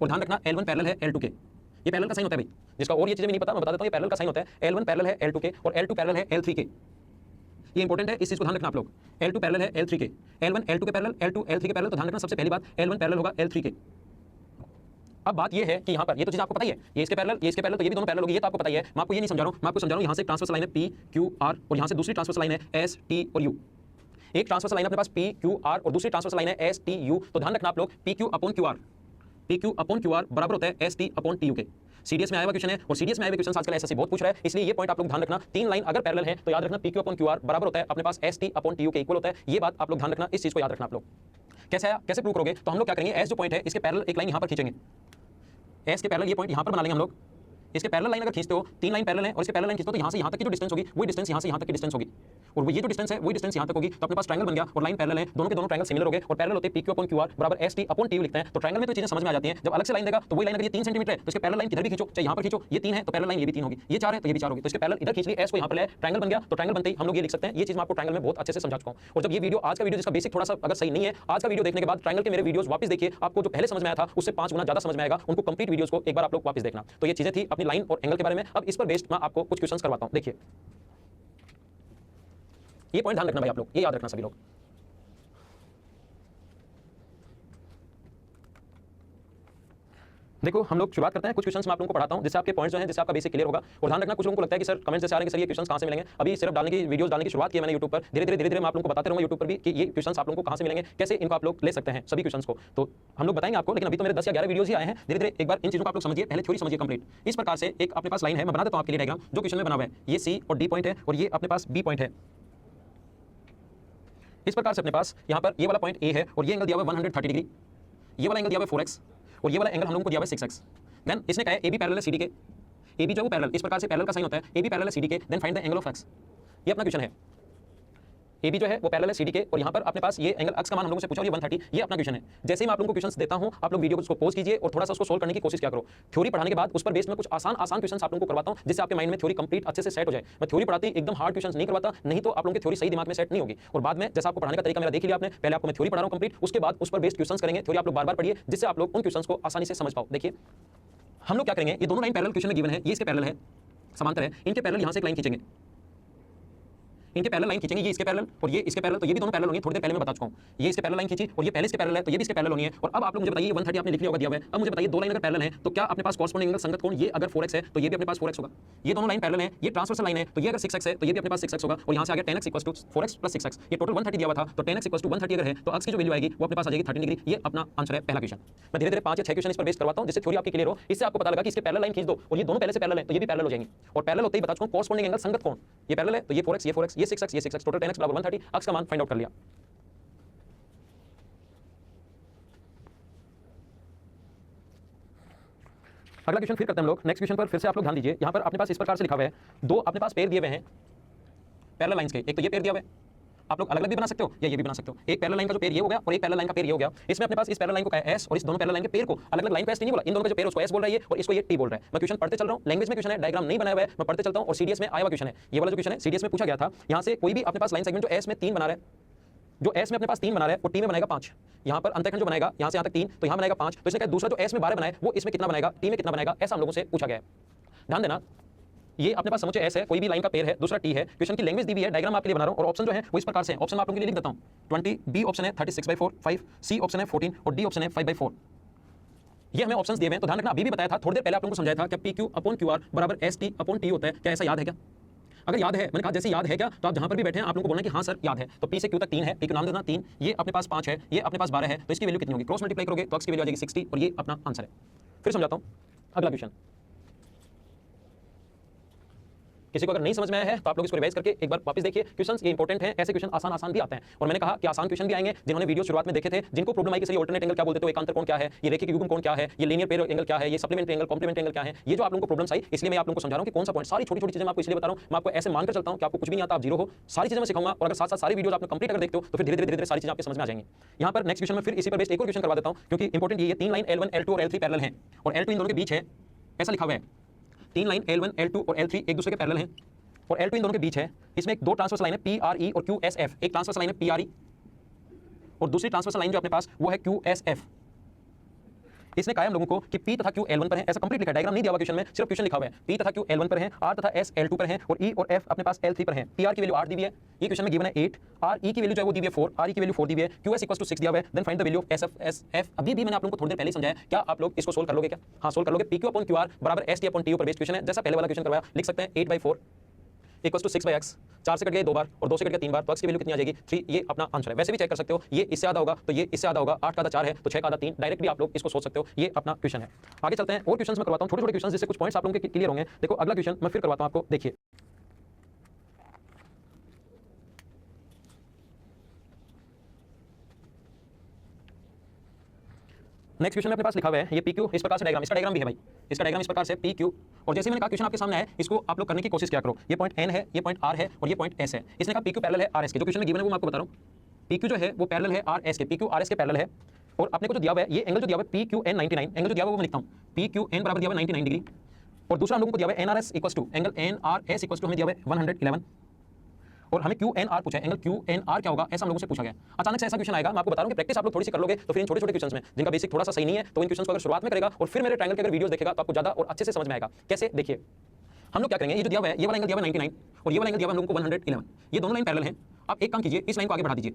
A: और ध्यान रखना L1 पैरेलल है L2 के, ये पैरेलल का साइन होता है भाई, जिसका और ये चीजें भी नहीं पता मैं बता देता हूं, ये पैरेलल का साइन होता है। L1 पैरेलल है L2 के और L2 पैरेलल है L3 के, ये इंपॉर्टेंट है, इस चीज को ध्यान रखना आप लोग। L2 पैरेलल है L3 के, L1 L2 के पैरेलल, L2 L3 के पैरेलल, तो ध्यान रखना सबसे पहली बात L1 पैरेलल होगा L3 के। अब बात ये है कि यहाँ पर ये तो चीज आपको पता ही है, ये इसके पैरेलल, ये इसके पैरेलल, तो ये भी दोनों पैरेलल होगी, ये तो आपको पता ही है। मैं आपको ये नहीं समझा रहा हूँ, मैं आपको समझा रहा हूँ यहाँ से एक ट्रांसवर्स लाइन है P Q R, और यहाँ से दूसरी ट्रांसवर्स लाइन है S T और U। एक ट्रांसवर्स लाइन अपने पास P Q R और दूसरी ट्रांसवर्स लाइन है S T U, तो ध्यान रखना आप लोग PQ upon QR, PQ upon QR बराबर होता है ST अपॉन TU के। सीडीएस में आया हुआ क्वेश्चन है, और सीडीएस में आए हुए क्वेश्चन आजकल एसएससी बहुत पूछ रहा है, इसलिए ये पॉइंट आप लोग ध्यान रखना। 3 लाइन अगर पैरेलल है तो याद रखना PQ अपॉन QR बराबर होता है अपने पास ST अपॉन TU के इक्वल होता है। ये बात आप लोग ध्यान रखना, इस चीज को याद रखना आप लोग। कैसे आया, कैसे प्रूव करोगे? तो हम लोग क्या करेंगे, S जो पॉइंट है इसके पैरेलल एक लाइन यहाँ पर खींचेंगे, S के पैरेलल ये पॉइंट यहाँ पर बना लेंगे हम लोग। इसके पैरेलल लाइन अगर खींचते हो, 3 लाइन पैरेलल है और इसके पैरेलल लाइन खींचते हो, तो यहाँ से यहाँ तक की जो डिस्टेंस होगी वही डिस्टेंस यहाँ से यहाँ तक की डिस्टेंस होगी, और वो ये जो डिस्टेंस है वही डिस्टेंस यहाँ तक होगी। तो अपने पास ट्रायंगल बन गया और लाइन पैरेलल है, दोनों के दोनों ट्रायंगल सिमिलर हो गए और पैरेलल होते हैं PQ अपॉन QR बराबर ST अपॉन TU लिखते हैं। तो ट्रायंगल में तो चीजें समझ में आ जाती हैं। जब अलग से लाइन देगा तो वही लाइन अगर ये 3 सेंटीमीटर है तो इसके पैरेलल लाइन किधर भी खींचो, चाहे यहाँ पर खींचो, ये 3 है तो पैरेलल लाइन ये भी 3 होगी, ये 4 है तो ये भी 4 होगी, तो इसके पैरेलल इधर खींच ली, S को यहाँ पर ले, ट्रायंगल बन गया। तो ट्रायंगल बनते ही हम लोग ये लिख सकते हैं। ये चीज मैं आपको ट्रायंगल में बहुत अच्छे से समझा चुका हूँ। और जब ये वीडियो, आज का वीडियो जिसका बेसिक थोड़ा सा अगर सही नहीं है, आज का वीडियो देखने के बाद ट्रायंगल के मेरे वीडियोस वापस देखिए, आपको जो पहले समझ में आया था उससे 5 गुना ज्यादा समझ में आएगा। उनको कंप्लीट वीडियोस को एक बार आप लोग वापस देखना। तो ये चीजें थी अपनी लाइन और एंगल के बारे में। अब इस पर बेस्ड मैं आपको कुछ क्वेश्चंस करवाता हूं। देखिए ये पॉइंट ध्यान रखना भाई आप लोग, ये याद रखना सभी लोग। देखो हम लोग शुरुआत करते हैं, कुछ क्वेश्चंस मैं आप लोगों को पढ़ाता हूं जिससे आपके पॉइंट्स जो हैं, जिससे आपका बेसिक क्लियर होगा। और ध्यान रखना, कुछ लोगों को लगता है कि सर कमेंट जैसे आ रहे हैं कि सर ये क्वेश्चंस कहां से मिलेंगे। अभी सिर्फ डालने की वीडियोस डालने की शुरुआत की है मैंने यूट्यूब पर, धीरे धीरे मैं आप लोगों को बताते रहूंगा यूट्यूब पर भी कि ये क्वेश्चंस आप लोगों को कहां से मिलेंगे, कैसे इनको आप लोग ले सकते हैं सभी क्वेश्चंस को। तो हम लोग बताएंगे आपको, लेकिन अभी तो मेरे 10 या 11 वीडियोस ही आए हैं। धीरे धीरे एक बार इन चीजों को आप लोग समझिए, पहले थ्योरी समझिए कंप्लीट। इस प्रकार से एक अपने पास लाइन है, मैं बना देता हूं आपके लिए डायग्राम जो क्वेश्चन में बना हुआ है। ये C और D पॉइंट है और ये अपने पास B पॉइंट है। इस प्रकार से अपने पास यहाँ पर ये वाला पॉइंट ए है और ये एंगल दिया हुआ है 130 डिग्री, ये वाला एंगल दिया हुआ है 4x और ये वाला एंगल हम लोगों को दिया हुआ है 6x। देन इसने कहा है ए बी पैरेलल है सी डी के, ए बी जो है वो पैरेलल, इस प्रकार से पैरेलल का साइन होता है, ए बी पैरेलल है सी डी के, then find the angle of x। ये अपना क्वेश्चन है, ए बी जो है वो पैरेलल है सी डी के और यहाँ पर अपने पास ये एंगल x का मान हम लोगों से पूछा और ये 130, ये अपना क्वेश्चन है। जैसे ही मैं आप लोगों को क्वेश्चन देता हूँ आप लोग वीडियो को उसको पॉज कीजिए और थोड़ा सा उसको सोल्व करने की कोशिश क्या करो। थ्योरी पढ़ाने के बाद उस पर बेस्ड में कुछ आसान क्वेश्चन आप लोगों को करवाता हूँ जिससे आपके माइंड में थ्योरी कंप्लीट अच्छे से सेट हो जाए। मैं थ्योरी पढ़ाती एकदम हार्ड क्वेश्चन नहीं करवाता, नहीं तो आप लोगों की थ्योरी सही दिमाग में सेट नहीं होगी और बाद में जैसा आपको पढ़ाने का तरीका मेरा देख लिया आपने, पहले आपको मैं थ्योरी पढ़ा रहा हूँ कंप्लीट, उसके बाद उस पर बेस्ड क्वेश्चन करेंगे। थ्योरी आप लोग बार-बार पढ़िए जिससे आप लोग उन क्वेश्चंस को आसानी से समझ पाओ। देखिए हम लोग क्या करेंगे, ये दोनों लाइन पैरेलल क्वेश्चन में गिवन है, ये इसके पैरेलल है, समांतर है, इनके पैरेलल यहाँ से एक लाइन खींचेंगे, इनके पैरेलल लाइन खींचेंगे, ये इसके पैरेलल और ये इसके पैरेलल, तो ये भी दोनों पैरेलल होंगे। थोड़ी देर पहले मैं बता चुका हूं, ये इसके पैरेलल लाइन खींची और ये पहले इसके पैरेलल है तो ये भी इसके पैरेलल होनी है। और अब आप लोग मुझे बताइए 130 आपने लिख लिया होगा दिया हुआ है, अब मुझे बताइए दो लाइन अगर पैरेलल है तो क्या अपने पास कॉरस्पॉन्डिंग एंगल संगत कोण, ये अगर 4x है तो ये भी अपने पास 4x होगा। ये दोनों लाइन पैरेलल है, ये ट्रांसवर्सल लाइन है तो ये अगर 6x है तो ये भी अपने पास 6x होगा और यहाँ से आगे 10x = 4x + 6x, ये टोटल 130 दिया हुआ था तो 10x = 130 अगर है तो x की जो वैल्यू आएगी वो अपने पास आ जाएगी 30 डिग्री। ये अपना आंसर है पहला क्वेश्चन। मैं धीरे धीरे 5 या 6 क्वेश्चन इस पर बेस करवाता हूं जिससे थ्योरी आपकी क्लियर हो, इससे आपको पता लगा कि इसके पैरेलल लाइन खींच दो और ये दोनों पहले से पैरेलल है तो ये भी पैरेलल हो जाएंगे और पैरेलल होते ही बता चुका हूं कॉरस्पॉन्डिंग एंगल संगत कोण, ये पैरेलल है तो ये 4x, ये 4x, ये 6x, ये 6x, टोटल 10x = 130, x का मान फाइंड आउट कर लिया। अगला क्वेश्चन फिर करते हैं हम लोग, नेक्स्ट क्वेश्चन पर फिर से आप लोग ध्यान दीजिए। यहाँ पर अपने पास इस प्रकार से लिखा हुआ है, दो अपने पास पेयर दिए हुए हैं पैरेलल लाइंस के, एक तो ये पेयर दिया हुआ है, आप लोग अलग अलग भी बना सकते हो या ये भी बना सकते हो। एक पैरेलल लाइन का जो पेयर ये हो गया और एक पैरेलल लाइन का पेयर ये हो गया। इसमें अपने पास इस पैरेलल लाइन को कहा है S और इस दोनों पैरेलल लाइन के पेयर को अलग अलग लाइन पे S नहीं बोला, इन दोनों का जो पेयर उसको S बोल रहा है ये और इसको ये T बोल रहा है। मैं क्वेश्चन पढ़ते चल रहा हूँ, लैंग्वेज में क्वेश्चन है, डायग्राम नहीं बनाया हुआ है, मैं पढ़ते चलता हूँ और सीडीएस में आया हुआ क्वेश्चन है। ये वाला जो क्वेश्चन है सीडीएस में पूछा गया था, यहाँ से कोई भी अपने पास लाइन सेगमेंट जो S में 3 बना रहा है, जो S में अपने पास 3 बना रहा है वो T में बनाएगा 5, यहाँ पर अंतःखंड जो बनाएगा यहाँ से यहाँ तक 3 तो यहाँ बनाएगा 5, तो इसने कहा दूसरा जो S में 12 बनाए वो इसमें कितना बनाएगा, T में कितना बनाएगा, ऐसा हम लोगों से पूछा गया है। ध्यान देना, ये अपने पास समुच्चय S है, कोई भी लाइन का पेयर है, दूसरा T है, क्वेश्चन की लैंग्वेज दी हुई है, डायग्राम आपके लिए बना रहा हूं और ऑप्शन जो है वो इस प्रकार से है। ऑप्शन मैं आप लोगों के लिए लिख देता हूं, 20, B ऑप्शन है 36/4, 5, C ऑप्शन है 14 और D ऑप्शन है 5/4। ये हमें ऑप्शंस दिए हुए हैं तो ध्यान रखना, अभी भी बताया था, थोड़ी देर पहले आप लोगों को समझाया था कि PQ/QR = ST/T होता है। क्या ऐसा याद है क्या? अगर याद है, मैंने कहा जैसे याद है क्या, तो आप जहां पर भी बैठे हैं आप लोगों को बोलना कि हाँ सर याद है। तो P से Q तक 3 है, P को नाम देना 3, ये अपने पास 5 है, ये अपने पास 12 है, तो इसकी वैल्यू कितनी होगी, क्रॉस मल्टीप्लाई करोगे तो x की वैल्यू आ जाएगी 60 और ये अपना आंसर है। फिर समझाता हूं अगला क्वेश्चन, किसी को अगर नहीं समझ में आया है तो आप लोग इसको रिवाइज करके एक बार वापस देखिए, क्वेश्चंस ये इंपॉर्टेंट हैं, ऐसे क्वेश्चन आसान भी आते हैं और मैंने कहा कि आसान क्वेश्चन भी आएंगे। जिन्होंने वीडियो शुरुआत में देखे थे, जिनको प्रॉब्लम आई कि सही अल्टरनेट एंगल क्या बोलते हो, एकांतर कोण क्या है, ये रेखिक युग्म कोण क्या है, ये लीनियर पेयर एंगल क्या है, ये सप्लीमेंट्री एंगल, कॉम्प्लीमेंट्री एंगल क्या है, ये जो आप लोगों को प्रॉब्लम्स आई, इसलिए मैं आप लोगों को समझा रहा हूं कि कौन सा पॉइंट, सारी छोटी छोटी चीजें मैं आपको इसलिए बता रहा हूं, मैं आपको ऐसे मानकर चलता हूं कि आपको कुछ भी नहीं आता, आप जीरो हो, सारी चीजें मैं सिखाऊंगा और अगर साथ साथ सारी वीडियोस आपने कंप्लीट अगर देखते हो तो फिर धीरे धीरे सारी चीजें आपके समझ में आ जाएंगी। यहां पर नेक्स्ट क्वेश्चन में फिर इसी पर बेस्ड एक और क्वेश्चन करवा देता हूं क्योंकि इंपॉर्टेंट ये 3 लाइन L1, L2 और L3 पैरेलल हैं और L2 इन दोनों के बीच है, ऐसा लिखा हुआ है, 3 लाइन L1, L2 और L3 एक दूसरे के पैरेलल हैं और L2 इन दोनों के बीच है। इसमें एक दो ट्रांसवर्स लाइन है PRE और QSF, एक ट्रांसवर्स लाइन है PRE और दूसरी ट्रांसवर्स लाइन जो अपने पास वो है QSF। इसने कहा हम लोगों को कि P तथा Q L1 पर है, ऐसा कंप्लीट लिखा है, डायग्राम नहीं दिया हुआ क्वेश्चन में, सिर्फ क्वेश्चन लिखा हुआ है P तथा Q L1 पर है, R तथा S L2 पर है और E और F अपने पास L3 पर है। PR की वैल्यू 8 दी हुई है, ये क्वेश्चन में गिवन है 8, RE की वैल्यू जो है वो दी हुई है 4, RE की वैल्यू 4 दी हुई है, QS = 6 दिया हुआ है, then find the value of SF। अभी भी मैंने आप लोगों को थोड़ी देर पहले समझाया, क्या आप लोग इसको सोल्व कर लोगे क्या? हाँ सोल्व कर लोगे। PQ/QR = ST/T पर बेस्ड क्वेश्चन है, जैसा पहले वाला क्वेश्चन करवाया, लिख सकते हैं 8/4 = 6/x, 4 से कट गया 2 बार और 2 से कट गया 3 बार, तो x की वैल्यू कितनी आ जाएगी 3, ये अपना आंसर है। वैसे भी चेक कर सकते हो, ये इससे आधा होगा तो ये इससे आधा होगा, 8 का आधा 4 है तो 6 का आधा 3, डायरेक्ट भी आप लोग इसको सोच सकते हो, ये अपना क्वेश्चन है। आगे चलते हैं और क्वेश्चंस में करवाता हूं, छोटे छोटे क्वेश्चंस जिससे कुछ पॉइंट्स आप लोगों के क्लियर होंगे। देखो अगला क्वेश्चन मैं फिर करवाता हूं आपको, देखिए नेक्स्ट क्वेश्चन में अपने पास लिखा हुआ है, ये PQ इस प्रकार से डायग्राम, इसका डायग्राम भी है भाई, इसका डायग्राम इस प्रकार से PQ और जैसे मैंने कहा क्वेश्चन आपके सामने है, इसको आप लोग करने की कोशिश क्या करो। ये पॉइंट N है, ये पॉइंट R है और ये पॉइंट S है। इसने कहा PQ पैरेलल है RS के, जो क्वेश्चन में गिवन है वो मैं आपको बता रहा हूं। PQ जो है वो पैरेलल है RS के, PQ RS के पैरेलल है और अपने को जो दिया हुआ है ये एंगल जो दिया हुआ है PQN 99, एंगल जो दिया हुआ है वो मैं लिखता हूं, PQN बराबर दिया हुआ है 99 डिग्री और दूसरा हम लोगों को दिया हुआ है NRS = एंगल NRS = हमें दिया हुआ है 111 और हमें QNR पूछा है, एंगल QNR क्या होगा ऐसा हम लोगों से पूछा गया। अचानक से ऐसा क्वेश्चन आएगा, मैं आपको बता रहा हूं कि प्रैक्टिस आप लोग थोड़ी सी कर लोगे तो फिर इन छोटे छोटे क्वेश्चंस में जिनका बेसिक थोड़ा सा सही नहीं है तो इन क्वेश्चंस को अगर शुरुआत में करेगा और फिर मेरे ट्रायंगल के अगर वीडियोस देखेगा तो आपको ज्यादा और अच्छे से समझ में आएगा। कैसे, देखिए हम लोग क्या करेंगे, ये जो दिया हुआ है ये वाला एंगल दिया हुआ है 99 और ये वाला एंगल दिया हुआ है हम लोगों को 111, ये दोनों लाइन पैरेलल हैं। आप एक काम कीजिए, इस लाइन को आगे बढ़ा दीजिए,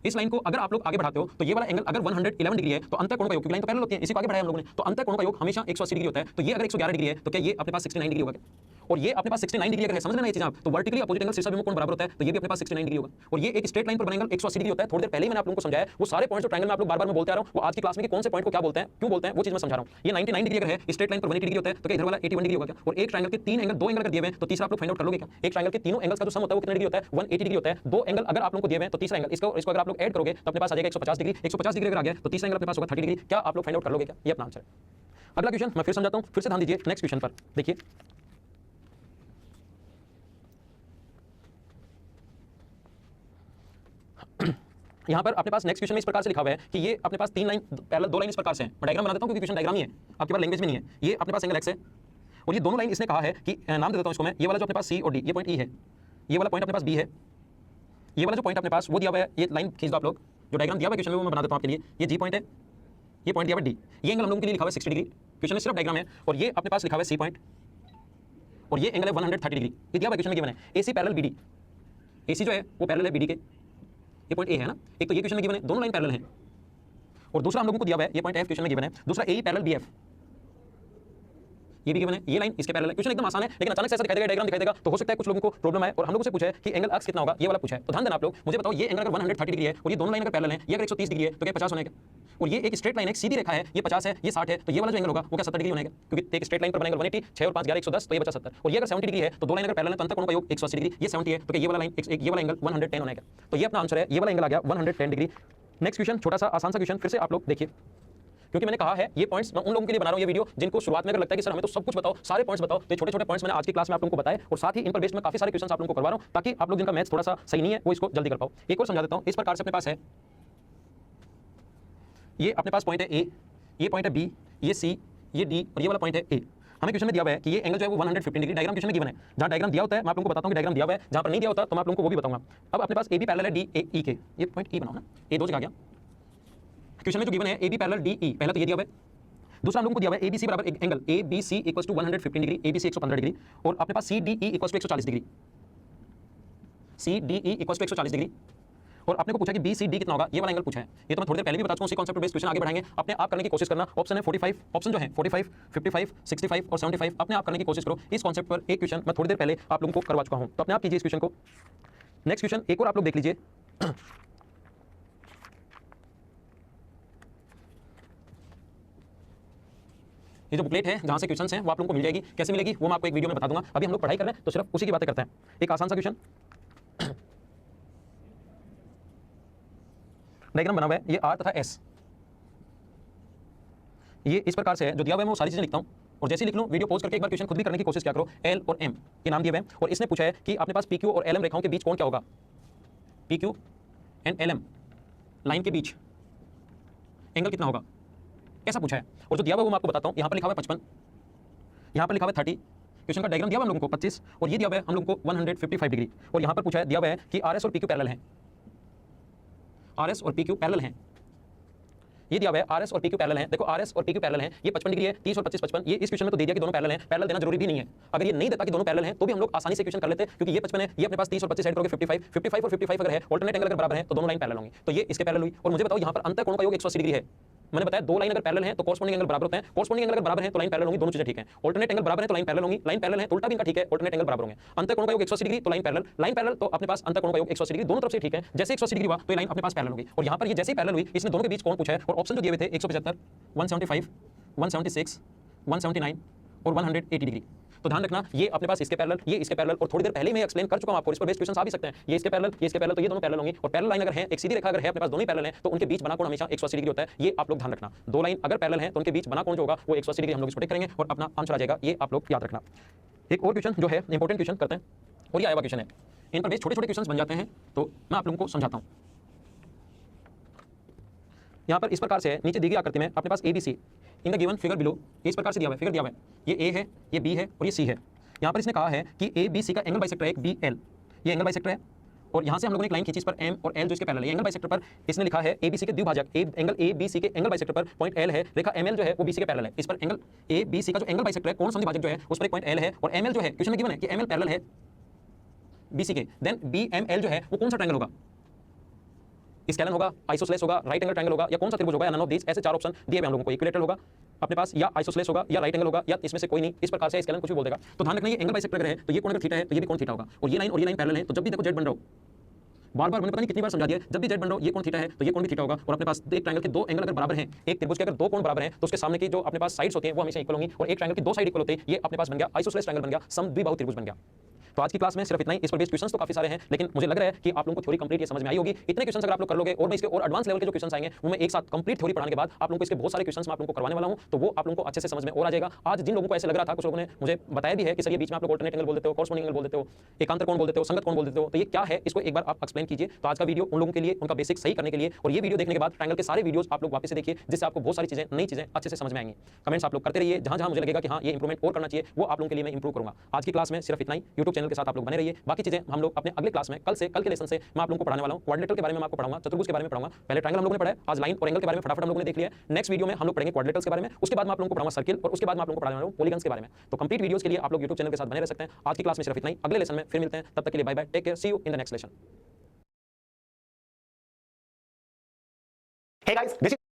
A: इस लाइन को अगर आप लोग आगे बढ़ाते हो तो ये वाला एंगल अगर 111 डिग्री है तो अंतःकोण का योग, क्योंकि लाइन तो पैरेलल होती है, इसी को आगे बढ़ाया हम लोगों ने, तो अंतःकोण का योग हमेशा 180 डिग्री होता है, तो ये अगर 111 डिग्री है तो क्या ये अपने पास 69 डिग्री होगा क्या? और ये अपने पास 69 डिग्री अगर है, समझ लेना ये चीज आप, तो वर्टिकली अपोजिट एंगल शीर्षाभिमुख कोण बराबर होता है, तो ये भी अपने पास 69 डिग्री होगा। और ये एक स्ट्रेट लाइन पर बना एंगल 180 डिग्री होता है। थोड़ी देर पहले ही मैंने आप लोगों को समझाया, वो सारे पॉइंट्स जो ट्रायंगल में आप लोग बार-बार मैं बोलते आ रहा हूं, वो आज की क्लास में कि कौन से पॉइंट को क्या बोलते हैं, क्यों बोलते हैं, वो चीज मैं समझा रहा हूं। ये 99 डिग्री अगर है, स्ट्रेट लाइन पर 180 डिग्री होता है, तो क्या इधर वाला 81 डिग्री होगा क्या? और एक ट्रायंगल के तीन एंगल, दो एंगल अगर दिए हुए हैं, तो तीसरा आप लोग फाइंड आउट कर लोगे क्या? एक ट्रायंगल के तीनों एंगल्स का जो सम होता है वो कितने डिग्री होता है? 180 डिग्री होता है। दो एंगल अगर आप लोगों को दिए हुए हैं, तो तीसरा एंगल इसको अगर आप लोग ऐड करोगे तो अपने पास आ जाएगा 150 डिग्री। 150 डिग्री अगर आ गया तो तीसरा एंगल अपने पास होगा 30 डिग्री। क्या आप लोग फाइंड आउट कर लोगे क्या? ये अपना आंसर है। अगला क्वेश्चन मैं फिर समझाता हूं, फिर से ध्यान दीजिए नेक्स्ट क्वेश्चन पर। देखिए यहां पर अपने पास नेक्स्ट क्वेश्चन में इस प्रकार से लिखा हुआ है कि ये अपने पास तीन लाइन पैरेलल, दो लाइन इस प्रकार से हैं। मैं डायग्राम बना देता हूं क्योंकि क्वेश्चन डायग्राम ही है, आपके पास लैंग्वेज में नहीं है। ये अपने पास एंगल एक्स है और ये दोनों लाइन इसने कहा है कि नाम दे देता हूं इसको मैं, ये वाला जो अपने पास सी और डी, ये पॉइंट ई है, ये वाला पॉइंट अपने पास बी है, ये वाला जो पॉइंट अपने पास वो दिया हुआ है, ये लाइन खींच दो आप लोग, जो डायग्राम दिया हुआ है क्वेश्चन में वो मैं बना देता हूं आपके लिए। ये जी पॉइंट है, ये पॉइंट दिया हुआ है डी, ये एंगल हम लोगों के लिए लिखा हुआ है 60 डिग्री। क्वेश्चन में सिर्फ डायग्राम है और ये अपने पास लिखा हुआ है सी पॉइंट और ये एंगल है 130 डिग्री। ये दिया हुआ है क्वेश्चन में गिवन है एसी पैरेलल बीडी, एसी जो है वो पैरेलल है बीडी के, ये पॉइंट ए है ना, एक तो ये क्वेश्चन में गिवन है, दोनों लाइन पैरेलल हैं। और दूसरा हम लोगों को दिया हुआ है ये पॉइंट एफ, क्वेश्चन में गिवन है। दूसरा ए पैरेलल बी एफ, ये भी गिवन है, ये लाइन इसके पैरेलल है। क्वेश्चन एकदम आसान है, लेकिन अचानक से ऐसा दिखाई देगा, डायग्राम दिखाई देगा, तो हो सकता है कुछ लोगों को प्रॉब्लम आए। और हम लोगों से पूछा है कि एंगल एक्स कितना होगा, ये वाला पूछा है। तो ध्यान देना आप लोग, मुझे बताओ ये एंगल अगर 130 डिग्री है और ये दोनों लाइन अगर पैरेलल है, ये अगर 130 डिग्री है तो क्या 50 होने का? और ये एक स्ट्रेट लाइन है, सीधी रेखा है, ये 50 है, ये 60 है, तो ये वाला जो एंगल होगा वो क्या 70 डिग्री होने का? क्योंकि एक स्ट्रेट लाइन पर बनेगा 180, 6 और 5 11 110, तो ये बचा 70। और ये अगर 70 डिग्री है तो दो लाइन अगर पैरेलल है तो अंतःकोण का योग 180 डिग्री, ये 70 है, तो ये वाला लाइन ये वाला एंगल 110 होने का। तो ये अपना आंसर है, ये वाला एंगल आ गया 110 डिग्री। नेक्स्ट क्वेश्चन, छोटा सा आसान सा क्वेश्चन, फिर से आप लोग देखिए, क्योंकि मैंने कहा है ये पॉइंट्स मैं उन लोगों के लिए बना रहा हूं ये वीडियो जिनको शुरुआत में अगर लगता है कि सर हमें तो सब कुछ बताओ, सारे पॉइंट्स बताओ, तो छोटे छोटे पॉइंट्स मैंने आज की क्लास में आप लोगों को बताए और साथ ही इन पर बेस्ड मैं काफी सारे क्वेश्चंस आप लोगों को करवा रहा हूं ताकि आप लोग जिनका मैथ्स थोड़ा सा सही नहीं है वो इसको जल्दी कर पाओ। एक और समझा देता हूं, इस प्रकार से अपने पास है, ये अपने पास पॉइंट है ए, ये पॉइंट है बी, ये सी, ये डी और ये वाला पॉइंट है ए। हमें क्वेश्चन में दिया हुआ है कि ये एंगल जो है वो 115 डिग्री, डायग्राम क्वेश्चन में गिवन है। जहां डायग्राम दिया होता है मैं आप लोगों को बताता हूं कि डायग्राम दिया हुआ है, जहां पर नहीं दिया होता तो मैं आप लोगों को वो भी बताऊंगा। अब अपने पास ए बी पैरेलल है डी ए ई के, ये पॉइंट ई बनाओ ना, ए दो जगह आ गया। क्वेश्चन में जो गिवन है A B parallel D E, पहला तो ये दिया हुआ है। दूसरा हम लोगों को दिया हुआ है ABC बराबर angle ABC equals to 115 degree, ABC 115 degree और अपने पास CDE equals to 140 degree, CDE equals to 140 degree. और आपने को पूछा कि BCD कितना होगा, ये वाला एंगल पूछा है। ये तो मैं थोड़ी देर पहले भी बता चुका हूं, उसी कॉन्सेप्ट पे बेस्ड क्वेश्चन आगे बढ़ाएंगे, अपने आप करने की कोशिश करना। ऑप्शन है 45, ऑप्शन जो है 45, 55, 65 और 75, अपने आप करने की कोशिश करो। इस कॉन्सेप्ट पर एक क्वेश्चन मैं थोड़ी देर पहले आप लोगों को करवा चुका हूं, तो अपने आप कीजिए इस क्वेश्चन को। नेक्स्ट क्वेश्चन एक और आप लोग देख लीजिए, ये जो बुकलेट है जहां से क्वेश्चंस हैं वो आप लोगों को मिल जाएगी। कैसे मिलेगी वो मैं आपको एक वीडियो में बता दूंगा। अभी हम लोग पढ़ाई कर रहे हैं तो सिर्फ उसी की बातें करते हैं। एक आसान सा क्वेश्चन, डायग्राम बना हुआ है, ये आर तथा एस, ये इस प्रकार से है, जो दिया हुआ है मैं वो सारी चीजें लिखता हूँ और जैसे ही लिख लूँ वीडियो पॉज करके एक बार क्वेश्चन खुद भी करने की कोशिश क्या करो। एल और एम के नाम दिए हुए हैं और इसने पूछा है कि अपने पास पी क्यू और एल एम रेखाओं के बीच कौन क्या होगा, P Q and L M line के बीच एंगल कितना होगा, ऐसा पूछा है। और जो दिया हुआ वो मैं आपको बताता हूँ, यहाँ पर लिखा हुआ है 55, यहाँ पर लिखा हुआ है 30, क्वेश्चन का डायग्राम दिया हुआ हम लोगों को 25 और ये दिया हुआ है हम लोगों को 155 डिग्री। और यहाँ पर पूछा है, दिया हुआ है कि आर एस और पी क्यू पैरेलल हैं, आर एस और पी क्यू पैरेलल हैं, ये दिया हुआ है आर एस और पी क्यू पैरेलल हैं। देखो आर एस और पी क्यू पैरेलल हैं, ये 55 डिग्री है, 30 और 25 55, ये इस क्वेश्चन में तो दे दिया कि दोनों पैरेलल हैं। पैरेलल देना जरूरी भी नहीं है, अगर ये नहीं देता कि दोनों पैरेलल हैं तो भी हम लोग आसानी से क्वेश्चन कर लेते हैं, क्योंकि ये 55 है, ये अपने पास 30 और 25 ऐड करोगे 55, 55 और 55 अगर है, ऑल्टरनेट एंगल अगर बराबर है तो दोनों लाइन पैरेलल होंगी, तो ये इसके पैरेलल हुई। और मुझे बताओ यहाँ पर अंतःकोण का योग 180 डिग्री है। मैंने बताया दो लाइन अगर पैरेलल है तो कॉरस्पॉन्डिंग एंगल बराबर होते हैं, कॉरस्पॉन्डिंग एंगल अगर बराबर है तो लाइन पैरेलल होंगी, दोनों चीजें ठीक है। ऑल्टरनेट एंगल बराबर है तो लाइन पैरेलल होंगी, लाइन पैरेलल है तो उल्टा भी इनका ठीक है, ऑल्टरनेट एंगल बराबर होंगे। अंतःकोण का योग 180 डिग्री तो लाइन पैरेलल, लाइन पैरेलल तो अपने पास अंतःकोण का योग 180 डिग्री, दोनों तरफ से ठीक है। जैसे 180 डिग्री हुआ तो ये लाइन अपने पास पैरेलल होगी। और यहाँ पर ये जैसे ही पैरेलल हुई इसने दोनों के बीच कौन पूछा है और ऑप्शन जो दिए हुए थे 175, 175, 176, 179 और 180 डिग्री। तो ध्यान रखना ये अपने पास इसके पैरेलल, ये इसके पैरेलल, और थोड़ी देर पहले मैं एक्सप्लेन कर चुका हूं आपको, इस पर बेस्ड क्वेश्चन आ भी सकते हैं। ये इसके पैरेलल, ये इसके पैरेलल, तो ये दोनों पैरेलल होंगे। और पैरेलल लाइन अगर है, एक सीधी रेखा अगर है अपने पास, दोनों ही पैरेलल हैं, तो उनके बीच बना कोण हमेशा 180 डिग्री होता है। ये आप लोग ध्यान रखना, दो लाइन अगर पैरेलल है तो उनके बीच बना कोण जो होगा वो 180 डिग्री हम लोग इसको टिक करेंगे और अपना आंसर आ जाएगा। ये आप लोग याद रखना। एक और क्वेश्चन जो है इंपॉर्टेंट क्वेश्चन करते हैं और ये आया हुआ क्वेश्चन है, इन पर बेस्ड छोटे छोटे क्वेश्चन बन जाते हैं, तो मैं आप लोगों को समझाता हूँ। यहाँ पर इस प्रकार से है, नीचे दी गई आकृति में अपने पास ABC in the given figure below, इस प्रकार से दिया हुआ है, फिगर दिया हुआ है, ये A है, ये B है और ये C है। यहाँ पर इसने कहा है कि ABC का एंगल बाइसेक्टर है एक BL, ये एंगल बाइसेक्टर है। और यहाँ से हम लोगों ने एक लाइन खींची इस पर M और L जो इसके पैरेलल है। एंगल बाइसेक्टर पर इसने लिखा है ABC के द्विभाजक एंगल ABC के एंगल बाइसेक्टर पर पॉइंट L है, रेखा ML जो है वो BC के पैरेलल है। इस पर एंगल ABC का जो एंगल बाइसेक्टर है, कोण समद्विभाजक जो है उस पर एक पॉइंट L है और ML जो है क्वेश्चन में गिवन है कि ML पैरेलल है BC के, देन BML जो है वो कौन सा ट्रायंगल होगा, स्केलन होगा, आइसोसेलेस होगा, राइट एंगल ट्रायंगल होगा या कौन सा त्रिभुज होगा, या नन ऑफ दीस। ऐसे चार ऑप्शन दिए हुए हम लोगों को, इक्विलैटरल होगा, अपने पास या आइसोसेलेस होगा या राइट एंगल होगा या इसमें से कोई नहीं, इस प्रकार से स्केलन कुछ भी बोल देगा। तो ध्यान रखना ये एंगल बाइसेक्टर अगर है तो ये कोण अगर थीटा है तो ये भी कोण थीटा होगा, और ये लाइन पैरेलल है, तो जब भी देखो जेड बन रहा हो, बार बार मैंने पता नहीं कितनी बार समझा दिया, जब भी जेड बन रहा हो ये कोण थीटा है तो ये कोण भी थीटा होगा। और अपने पास एक ट्रायंगल के दो एंगल अगर बराबर हैं, एक त्रिभुज के अगर दो कोण बराबर हैं तो उसके सामने की जो अपने पास साइड्स होती हैं वो हमेशा इक्वल होंगी, और एक ट्रायंगल की दो साइड इक्वल होते हैं, ये अपने पास बन गया आइसोसेलेस ट्रायंगल बन गया, समद्विबाहु त्रिभुज बन गया। तो आज की क्लास में सिर्फ इतना ही, इस पर बेस्ड क्वेश्चंस तो काफी सारे हैं, लेकिन मुझे लग रहा है कि आप लोगों को थ्योरी कंप्लीट ये समझ में आई होगी। इतने क्वेश्चंस अगर आप लोग कर लोगे और मैं इसके और एडवांस लेवल के जो क्वेश्चंस आएंगे वो मैं एक साथ कंप्लीट थ्योरी पढ़ाने के बाद आप लोगों को इसके बहुत सारे क्वेश्चंस मैं आप लोगों को करवाने वाला हूं, तो वो आप लोगों को अच्छे से समझ में और आ जाएगा। आज जिन लोगों को ऐसे लग रहा था, कुछ लोगों ने मुझे बताया भी है कि सर ये बीच में आप लोग अल्टरनेट एंगल बोल देते हो, कॉरस्पॉन्डिंग एंगल बोल देते हो, एकांतर कोण बोल देते हो, संगत कोण बोल देते हो, तो ये क्या है, इसको एक बार आप एक्सप्लेन कीजिए। तो आज का वीडियो उन लोगों के लिए उनका बेसिक सही करने के लिए, और ये वीडियो देखने के बाद ट्रायंगल के सारे वीडियोस आप लोग वापस से देखिए, जिससे आपको बहुत सारी चीजें, नई चीजें अच्छे से समझ में आएंगी। कमेंट्स आप लोग करते रहिए, जहां मुझे लगेगा कि हाँ ये इंप्रूवमेंट और करना चाहिए वो आप लोगों के लिए मैं इंप्रूव करूंगा। आज की क्लास में सिर्फ इतना ही। यूट्यूब चैनल के साथ आप लोग बने रहिए, बाकी चीजें हम लोग अपने अगले क्लास में कल के लेसन से मैं आप लोगों को पढ़ाने वाला हूं। क्वाड्रिलेटरल के बारे में मैं आपको पढ़ाऊंगा, चतुर्भुज के बारे में पढ़ाऊंगा। पहले ट्रायंगल हम लोगों ने पढ़ा है, आज लाइन और एंगल के बारे में फटाफट हम लोगों ने देख लिया है। नेक्स्ट वीडियो में हम लोग पढ़ेंगे क्वाड्रिलेटरल्स के बारे में, उसके बाद मैं आप लोगों को पढ़ाऊंगा सर्किल, और उसके बाद मैं आप लोगों को पढ़ाने वाला हूं पॉलीगन्स के बारे में। तो कंप्लीट वीडियोस के लिए आप लोग यूट्यूब चैनल के साथ बने रह सकते हैं। आज की क्लास में सिर्फ इतना ही, अगले लेसन में फिर मिलते हैं, तब तक के लिए bye bye, take care, see you in the next lesson.
B: Hey guys, this is